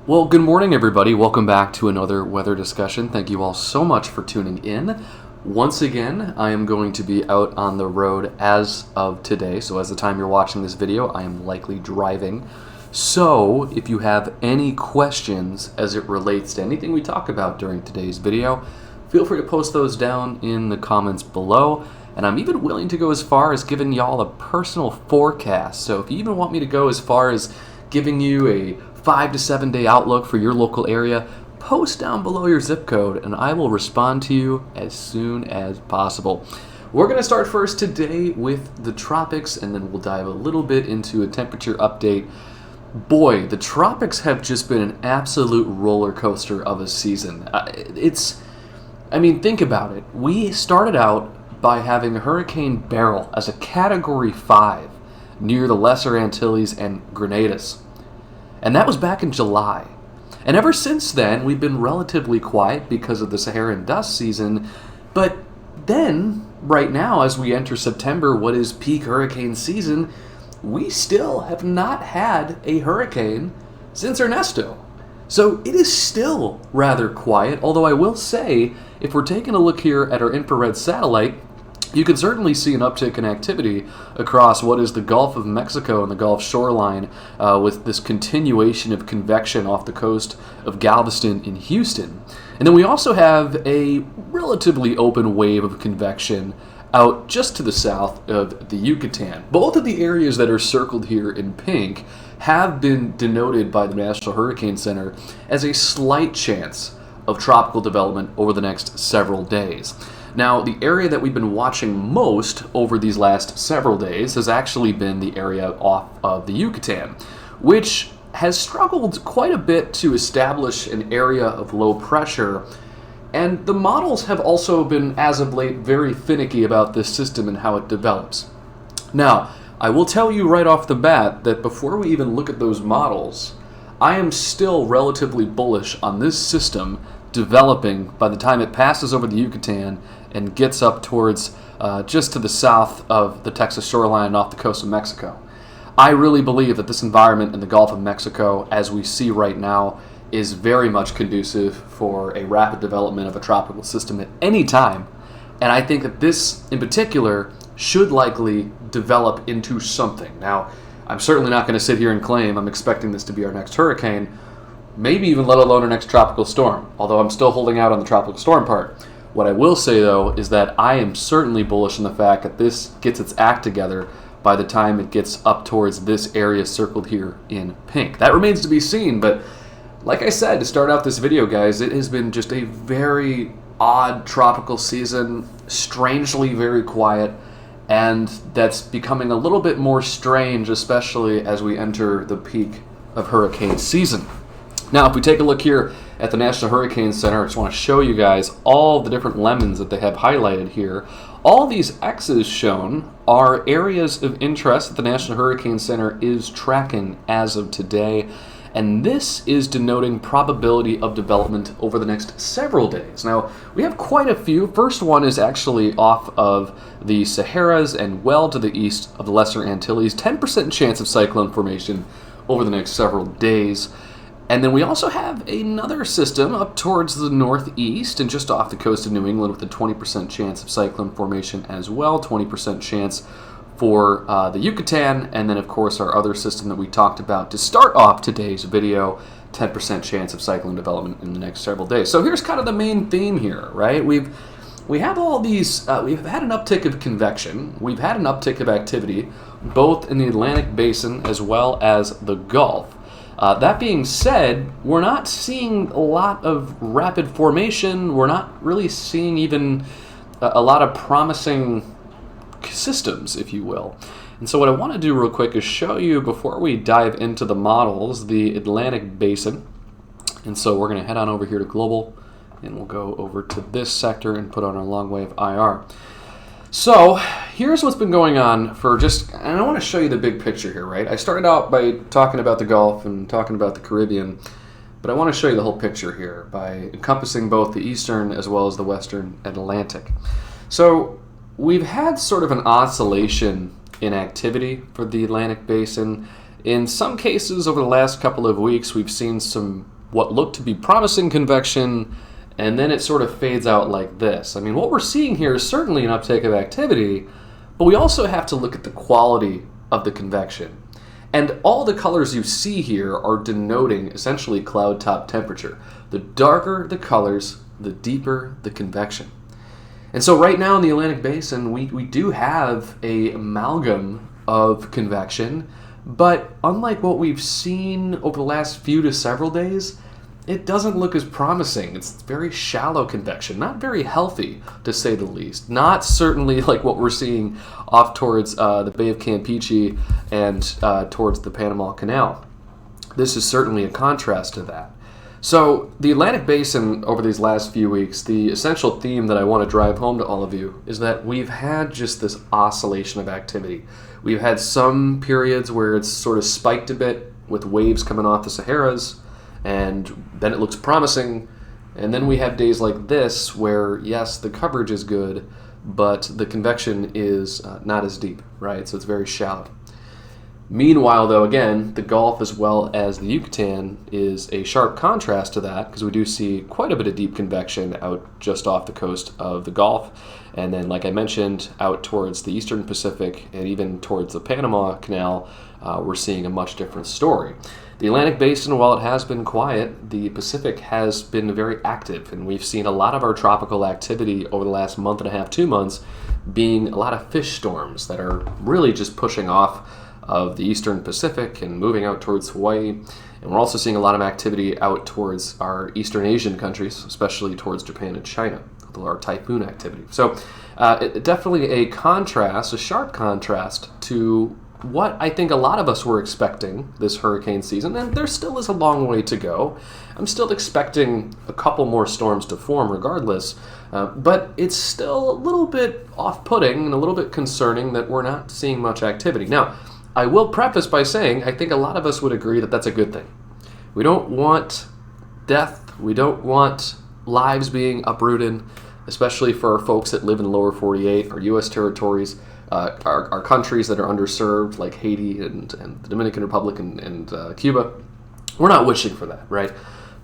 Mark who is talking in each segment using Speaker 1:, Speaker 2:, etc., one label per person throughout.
Speaker 1: Well, good morning, everybody. Welcome back to another weather discussion. Thank you all so much for tuning in. Once again, I am going to be out on the road as of today. So as the time you're watching this video, I am likely driving. So if you have any questions as it relates to anything we talk about during today's video, feel free to post those down in the comments below. And I'm even willing to go as far as giving y'all a personal forecast. So if you even want me to go as far as giving you a 5 to 7 day outlook for your local area, post down below your zip code and I will respond to you as soon as possible. We're going to start first today with the tropics, and then we'll dive a little bit into a temperature update. Boy, the tropics have just been an absolute roller coaster of a season. Think about it. We started out by having Hurricane Beryl as a Category 5 near the Lesser Antilles and Grenada's. And that was back in July. And ever since then, we've been relatively quiet because of the Saharan dust season. But then, right now, as we enter September, what is peak hurricane season, we still have not had a hurricane since Ernesto. So it is still rather quiet, although I will say, if we're taking a look here at our infrared satellite, you can certainly see an uptick in activity across what is the Gulf of Mexico and the Gulf shoreline with this continuation of convection off the coast of Galveston in Houston. And then we also have a relatively open wave of convection out just to the south of the Yucatan. Both of the areas that are circled here in pink have been denoted by the National Hurricane Center as a slight chance of tropical development over the next several days. Now, the area that we've been watching most over these last several days has actually been the area off of the Yucatan, which has struggled quite a bit to establish an area of low pressure. And the models have also been, as of late, very finicky about this system and how it develops. Now, I will tell you right off the bat that before we even look at those models, I am still relatively bullish on this system developing by the time it passes over the Yucatan and gets up towards just to the south of the Texas shoreline and off the coast of Mexico. I really believe that this environment in the Gulf of Mexico, as we see right now, is very much conducive for a rapid development of a tropical system at any time. And I think that this, in particular, should likely develop into something. Now, I'm certainly not going to sit here and claim I'm expecting this to be our next hurricane, maybe even let alone our next tropical storm, although I'm still holding out on the tropical storm part. What I will say, though, is that I am certainly bullish on the fact that this gets its act together by the time it gets up towards this area circled here in pink. That remains to be seen, but like I said, to start out this video, guys, it has been just a very odd tropical season, strangely very quiet, and that's becoming a little bit more strange, especially as we enter the peak of hurricane season. Now, if we take a look here at the National Hurricane Center, I just want to show you guys all the different lemons that they have highlighted here. All these X's shown are areas of interest that the National Hurricane Center is tracking as of today, and this is denoting probability of development over the next several days. Now, we have quite a few. First one is actually off of the Saharas and well to the east of the Lesser Antilles. 10% chance of cyclone formation over the next several days. And then we also have another system up towards the northeast and just off the coast of New England with a 20% chance of cyclone formation as well, 20% chance for the Yucatan, and then of course our other system that we talked about to start off today's video, 10% chance of cyclone development in the next several days. So here's kind of the main theme here, right? We have all these, we've had an uptick of convection, we've had an uptick of activity, both in the Atlantic Basin as well as the Gulf. That being said, we're not seeing a lot of rapid formation. We're not really seeing even a lot of promising systems, if you will. And so what I want to do real quick is show you, before we dive into the models, the Atlantic Basin. And so we're going to head on over here to Global, and we'll go over to this sector and put on our long wave IR. So here's what's been going on and I want to show you the big picture here, right? I started out by talking about the Gulf and talking about the Caribbean, but I want to show you the whole picture here by encompassing both the eastern as well as the western Atlantic. So we've had sort of an oscillation in activity for the Atlantic Basin. In some cases over the last couple of weeks, we've seen some what looked to be promising convection, and then it sort of fades out like this. I mean, what we're seeing here is certainly an uptake of activity, but we also have to look at the quality of the convection. And all the colors you see here are denoting essentially cloud top temperature. The darker the colors, the deeper the convection. And so right now in the Atlantic Basin, we do have a amalgam of convection, but unlike what we've seen over the last few to several days, it doesn't look as promising. It's very shallow convection, not very healthy, to say the least. Not certainly like what we're seeing off towards the Bay of Campeche and towards the Panama Canal. This is certainly a contrast to that. So the Atlantic Basin over these last few weeks, the essential theme that I want to drive home to all of you is that we've had just this oscillation of activity. We've had some periods where it's sort of spiked a bit with waves coming off the Saharas, and then it looks promising. And then we have days like this where, yes, the coverage is good, but the convection is not as deep, right? So it's very shallow. Meanwhile, though, again, the Gulf as well as the Yucatan is a sharp contrast to that, because we do see quite a bit of deep convection out just off the coast of the Gulf. And then, like I mentioned, out towards the Eastern Pacific and even towards the Panama Canal, we're seeing a much different story. The Atlantic Basin, while it has been quiet, the Pacific has been very active, and we've seen a lot of our tropical activity over the last month and a half, 2 months, being a lot of fish storms that are really just pushing off of the Eastern Pacific and moving out towards Hawaii. And we're also seeing a lot of activity out towards our Eastern Asian countries, especially towards Japan and China, with our typhoon activity. So definitely a contrast, a sharp contrast to what I think a lot of us were expecting this hurricane season, and there still is a long way to go. I'm still expecting a couple more storms to form regardless, but it's still a little bit off-putting and a little bit concerning that we're not seeing much activity. Now, I will preface by saying I think a lot of us would agree that that's a good thing. We don't want death. We don't want lives being uprooted, especially for our folks that live in the lower 48, our U.S. territories, our countries that are underserved, like Haiti and the Dominican Republic and Cuba. We're not wishing for that, right?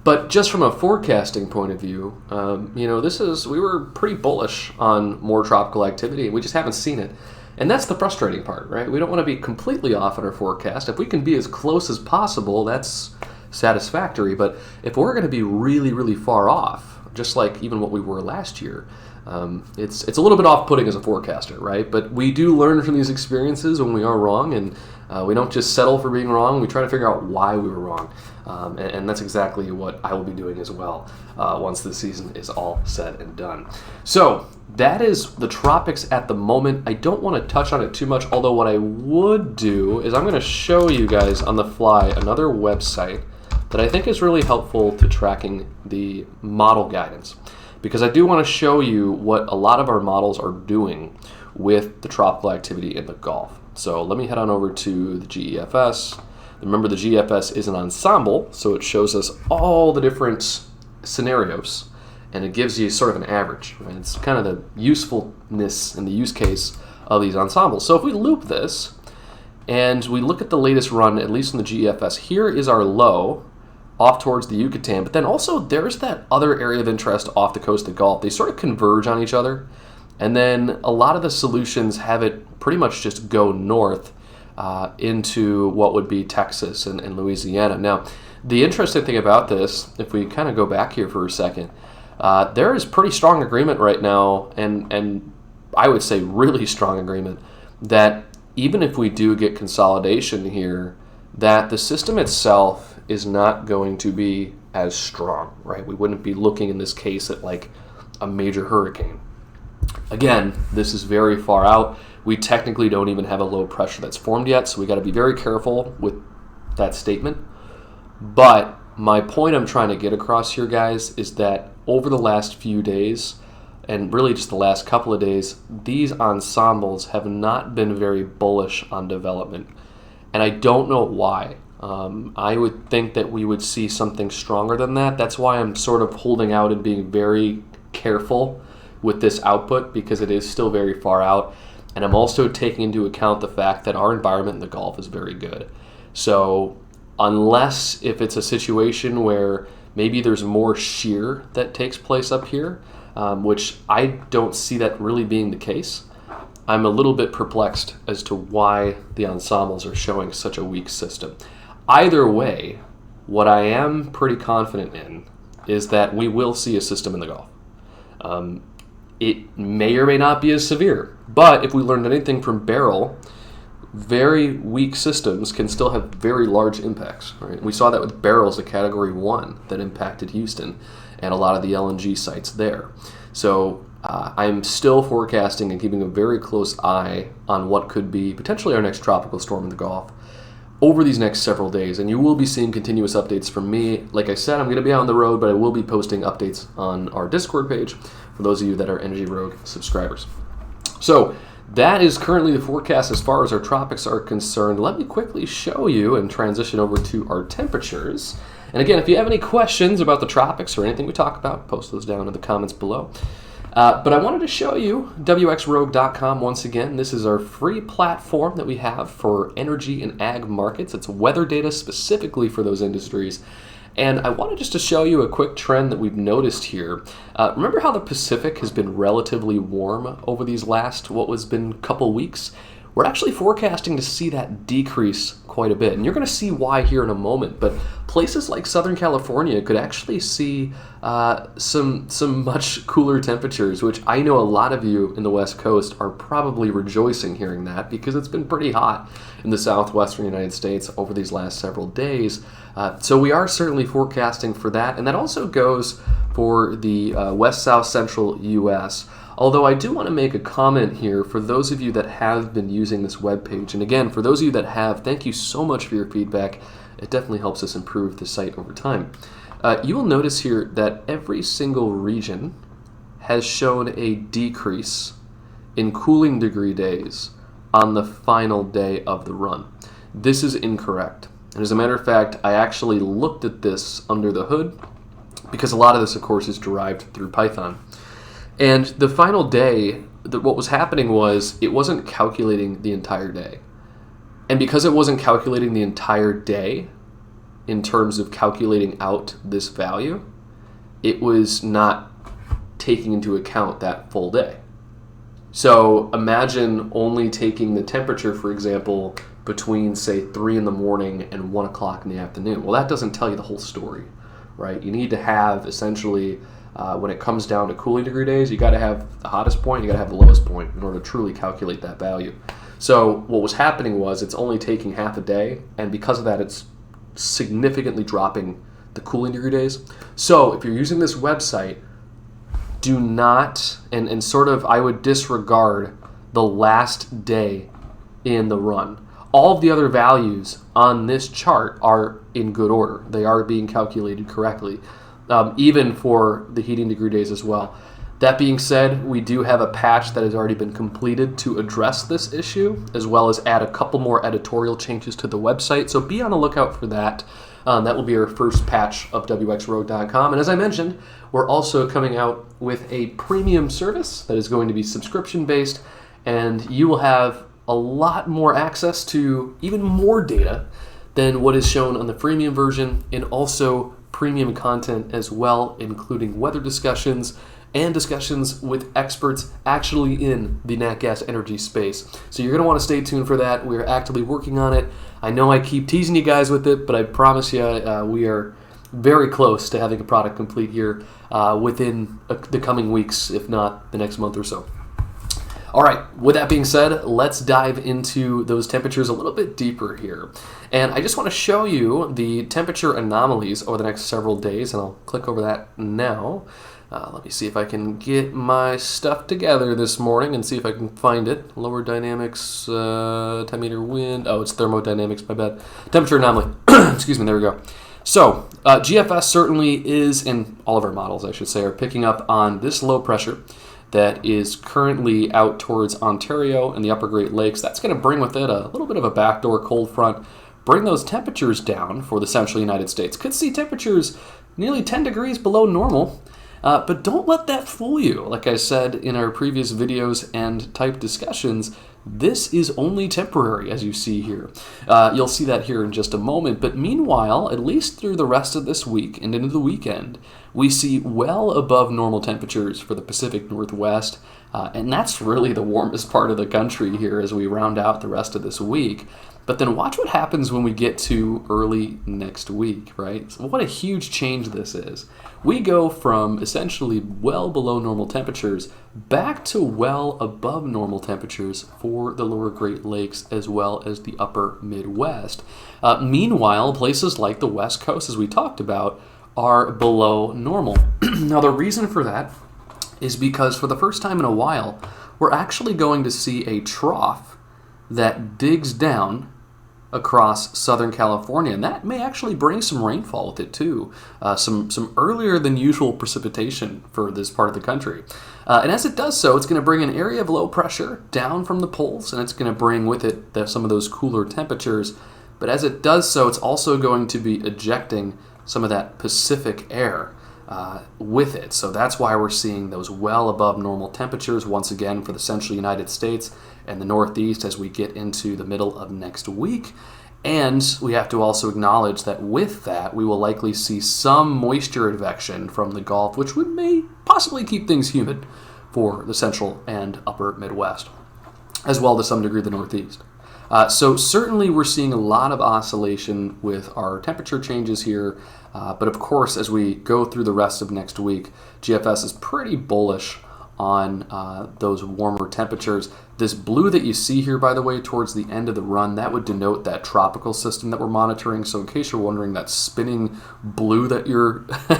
Speaker 1: But just from a forecasting point of view, we were pretty bullish on more tropical activity. We just haven't seen it. And that's the frustrating part, right? We don't want to be completely off on our forecast. If we can be as close as possible, that's satisfactory. But if we're going to be really, really far off, just like even what we were last year, it's a little bit off-putting as a forecaster, right? But we do learn from these experiences when we are wrong, and we don't just settle for being wrong. We try to figure out why we were wrong, and that's exactly what I will be doing as well once the season is all said and done. So that is the tropics at the moment. I don't want to touch on it too much, although what I would do is I'm going to show you guys on the fly another website that I think is really helpful to tracking the model guidance, because I do want to show you what a lot of our models are doing with the tropical activity in the Gulf. So let me head on over to the GEFS. Remember, the GEFS is an ensemble, so it shows us all the different scenarios, and it gives you sort of an average, right? It's kind of the usefulness and the use case of these ensembles. So if we loop this, and we look at the latest run, at least in the GEFS, here is our low off towards the Yucatan, but then also there's that other area of interest off the coast of the Gulf. They sort of converge on each other, and then a lot of the solutions have it pretty much just go north into what would be Texas and Louisiana. Now, the interesting thing about this, if we kind of go back here for a second, there is pretty strong agreement right now, and I would say really strong agreement, that even if we do get consolidation here, that the system itself is not going to be as strong, right? We wouldn't be looking in this case at like a major hurricane. Again, this is very far out. We technically don't even have a low pressure that's formed yet, so we got to be very careful with that statement. But my point I'm trying to get across here, guys, is that over the last few days, and really just the last couple of days, these ensembles have not been very bullish on development. And I don't know why. I would think that we would see something stronger than that. That's why I'm sort of holding out and being very careful with this output, because it is still very far out. And I'm also taking into account the fact that our environment in the Gulf is very good. So unless if it's a situation where maybe there's more shear that takes place up here, which I don't see that really being the case. I'm a little bit perplexed as to why the ensembles are showing such a weak system. Either way, what I am pretty confident in is that we will see a system in the Gulf. It may or may not be as severe, but if we learned anything from Beryl, very weak systems can still have very large impacts. Right? We saw that with Beryl as a Category 1 that impacted Houston and a lot of the LNG sites there. So I'm still forecasting and keeping a very close eye on what could be potentially our next tropical storm in the Gulf over these next several days, and you will be seeing continuous updates from me. Like I said, I'm going to be out on the road, but I will be posting updates on our Discord page for those of you that are Energy Rogue subscribers. So that is currently the forecast as far as our tropics are concerned. Let me quickly show you and transition over to our temperatures. And again, if you have any questions about the tropics or anything we talk about, post those down in the comments below. But I wanted to show you wxrogue.com once again. This is our free platform that we have for energy and ag markets. It's weather data specifically for those industries. And I wanted just to show you a quick trend that we've noticed here. Remember how the Pacific has been relatively warm over these last, been couple weeks? We're actually forecasting to see that decrease quite a bit. And you're going to see why here in a moment. But places like Southern California could actually see some much cooler temperatures, which I know a lot of you in the West Coast are probably rejoicing hearing that because it's been pretty hot in the southwestern United States over these last several days. So we are certainly forecasting for that. And that also goes for the west, south, central U.S., although I do want to make a comment here for those of you that have been using this webpage. And again, for those of you that have, thank you so much for your feedback. It definitely helps us improve the site over time. You will notice here that every single region has shown a decrease in cooling degree days on the final day of the run. This is incorrect. And as a matter of fact, I actually looked at this under the hood because a lot of this, of course, is derived through Python. And the final day, what was happening was it wasn't calculating the entire day. And because it wasn't calculating the entire day in terms of calculating out this value, it was not taking into account that full day. So imagine only taking the temperature, for example, between, say, 3 in the morning and 1 o'clock in the afternoon. Well, that doesn't tell you the whole story, right? You need to have essentially... when it comes down to cooling degree days, you got to have the hottest point, you got to have the lowest point in order to truly calculate that value. So what was happening was it's only taking half a day, and because of that, it's significantly dropping the cooling degree days. So if you're using this website, do not, and sort of I would disregard the last day in the run. All of the other values on this chart are in good order. They are being calculated correctly. Even for the heating degree days as well. That being said, we do have a patch that has already been completed to address this issue, as well as add a couple more editorial changes to the website, so be on the lookout for that. That will be our first patch of wxrogue.com. And as I mentioned, we're also coming out with a premium service that is going to be subscription-based, and you will have a lot more access to even more data than what is shown on the freemium version, and also premium content as well, including weather discussions and discussions with experts actually in the nat gas energy space. So you're going to want to stay tuned for that. We're actively working on it. I know I keep teasing you guys with it, but I promise you we are very close to having a product complete here within the coming weeks, if not the next month or so. All right, with that being said, let's dive into those temperatures a little bit deeper here. And I just want to show you the temperature anomalies over the next several days, and I'll click over that now. Let me see if I can get my stuff together this morning and see if I can find it. Lower dynamics, 10 meter wind. Oh, it's thermodynamics, my bad. Temperature anomaly. Excuse me, there we go. So, GFS certainly is, and all of our models, I should say, are picking up on this low pressure that is currently out towards Ontario and the upper Great Lakes. That's going to bring with it a little bit of a backdoor cold front, bring those temperatures down for the central United States. Could see temperatures nearly 10 degrees below normal. But don't let that fool you. Like I said in our previous videos and type discussions, this is only temporary, as you see here. You'll see that here in just a moment. But meanwhile, at least through the rest of this week and into the weekend, we see well above normal temperatures for the Pacific Northwest. And that's really the warmest part of the country here as we round out the rest of this week. But then watch what happens when we get to early next week, right? So what a huge change this is. We go from essentially well below normal temperatures back to well above normal temperatures for the lower Great Lakes as well as the upper Midwest. Meanwhile, places like the West Coast, as we talked about, are below normal. Now, the reason for that is because for the first time in a while, we're actually going to see a trough that digs down across Southern California, and that may actually bring some rainfall with it too, some earlier than usual precipitation for this part of the country. And as it does so, it's going to bring an area of low pressure down from the poles, and it's going to bring with it some of those cooler temperatures. But as it does so, it's also going to be ejecting some of that Pacific air with it. So that's why we're seeing those well above normal temperatures once again for the central United States and the Northeast as we get into the middle of next week. And we have to also acknowledge that with that, we will likely see some moisture advection from the Gulf, which may possibly keep things humid for the central and upper Midwest, as well to some degree the Northeast. So certainly we're seeing a lot of oscillation with our temperature changes here, but of course as we go through the rest of next week, GFS is pretty bullish on those warmer temperatures. This blue that you see here, by the way, towards the end of the run, that would denote that tropical system that we're monitoring. So in case you're wondering, that spinning blue that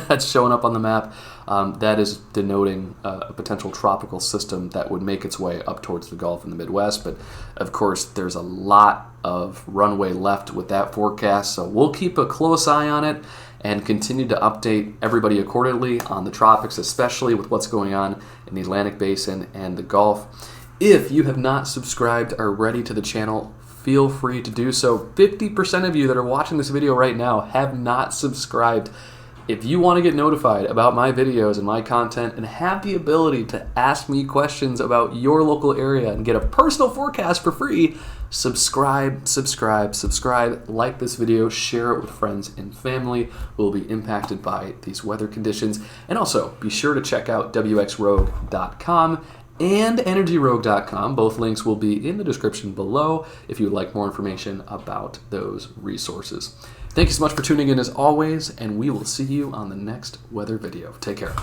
Speaker 1: that's showing up on the map, that is denoting a potential tropical system that would make its way up towards the Gulf and the Midwest. But of course, there's a lot of runway left with that forecast, so we'll keep a close eye on it and continue to update everybody accordingly on the tropics, especially with what's going on in the Atlantic Basin and the Gulf. If you have not subscribed already to the channel, feel free to do so. 50% of you that are watching this video right now have not subscribed. If you want to get notified about my videos and my content and have the ability to ask me questions about your local area and get a personal forecast for free, subscribe, like this video, share it with friends and family who will be impacted by these weather conditions. And also, be sure to check out wxrogue.com and energyrogue.com. Both links will be in the description below if you would like more information about those resources. Thank you so much for tuning in as always, and we will see you on the next weather video. Take care.